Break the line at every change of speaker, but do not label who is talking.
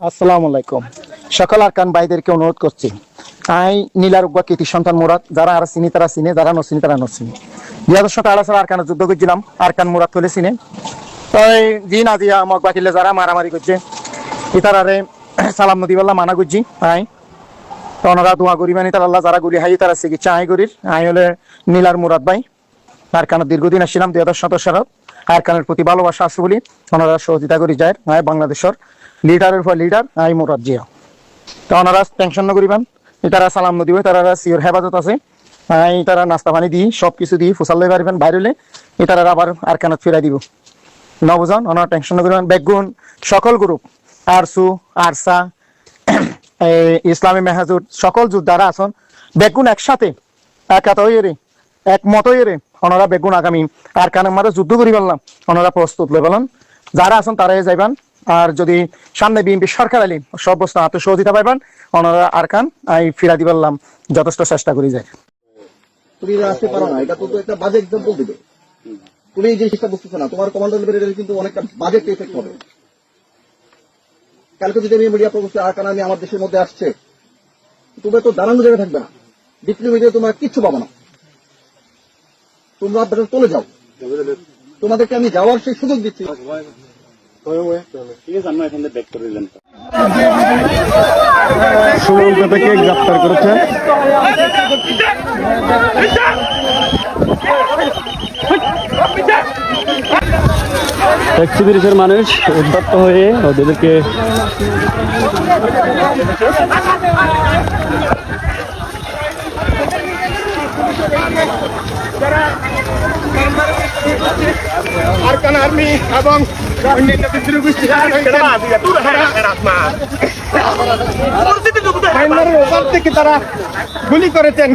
আসসালামু আলাইকুম। সকল আরকান ভাইদেরকে অনুরোধ করছি, আই নীলার উব্বা কৃতি সন্তান মুরাদ, যারা আর চিনি তারা চিনে, যারা নচিনি তারা নচিনি। 2018 সালে আরকানে যুদ্ধ করছিলাম, আরকান মুরাদ তুলে চিনে। তাই জি না দিয়া মগ বাকিলে যারা মারামারি করছে ইতারারে সালাম নদী বললাম মানা করছি। আই তো ওনারা দোয়া করি মানে তার আল্লাহ যারা গুলি হাই তারা চিকিৎসা আই করির। আই হলে নীলার মুরাদ ভাই, আরকানের দীর্ঘদিন আসছিলাম 2017 সালত। আরকানের প্রতি ভালোবাসা আছে বলি ওনারা সহযোগিতা করি যায়। বাংলাদেশের লিডারের পর লিডার আই মুরাদ জিয়া। তো ওনারা টেনশন না করিবেন, তারা সালাম নদীবে, তারা সিওর হেফাজত আছে। তারা নাস্তা পানি দিই সবকিছু দিই ফুসাল লই পারবেন, বাইরে তারা আবার আরকানত ফিরাই দিব। নবজন ওনারা টেনশন না করিবেন। বেগুন সকল গ্রুপ আরসু আরসা ইসলামী মেহাজুর সকল যোদ্ধারা আছেন বেগুন একসাথে একাত হয়ে একমত হয়ে ওনারা বেগুন আগামী আরকানের মাঝে যুদ্ধ করি বললাম ওনারা প্রস্তুত লই বলেন। যারা আছেন তারাই যাইবেন। আর যদি সামনে বিএনপি সরকার আলী সব বস্তু আত্মসহযোগিতা পাইবেন, ওনারা আরকান ফিরা দি বললাম যথেষ্ট চেষ্টা করি যায়।
তুমি আসতে পারো না, এটা তো একটা বাজে এক্সাম্পল দিবে। তুমি এই জিনিসটা বুঝতেছো না, তোমার কমান্ডার লেভেলের কিন্তু অনেকটা বাজেট এফেক্ট হবে। কালকে যদি আমি মিডিয়া প্রকাশে আরকান আমি আমার দেশের মধ্যে আসছে, তুমি তো দাঁড়ানো জায়গায় থাকবে না, ডিপ্লি মিডিয়া তোমার কিচ্ছু পাবো না, তোমরা চলে যাও। তোমাদেরকে আমি যাওয়ার সেই সুযোগ দিচ্ছি।
সুমন্ত থেকে গ্রেপ্তার করেছে।
ট্যাক্সি ব্রিজের মানুষ উদ্যত্ত হয়ে ওদেরকে
আরকান আর্মি এবং তারা গুলি করেছেন।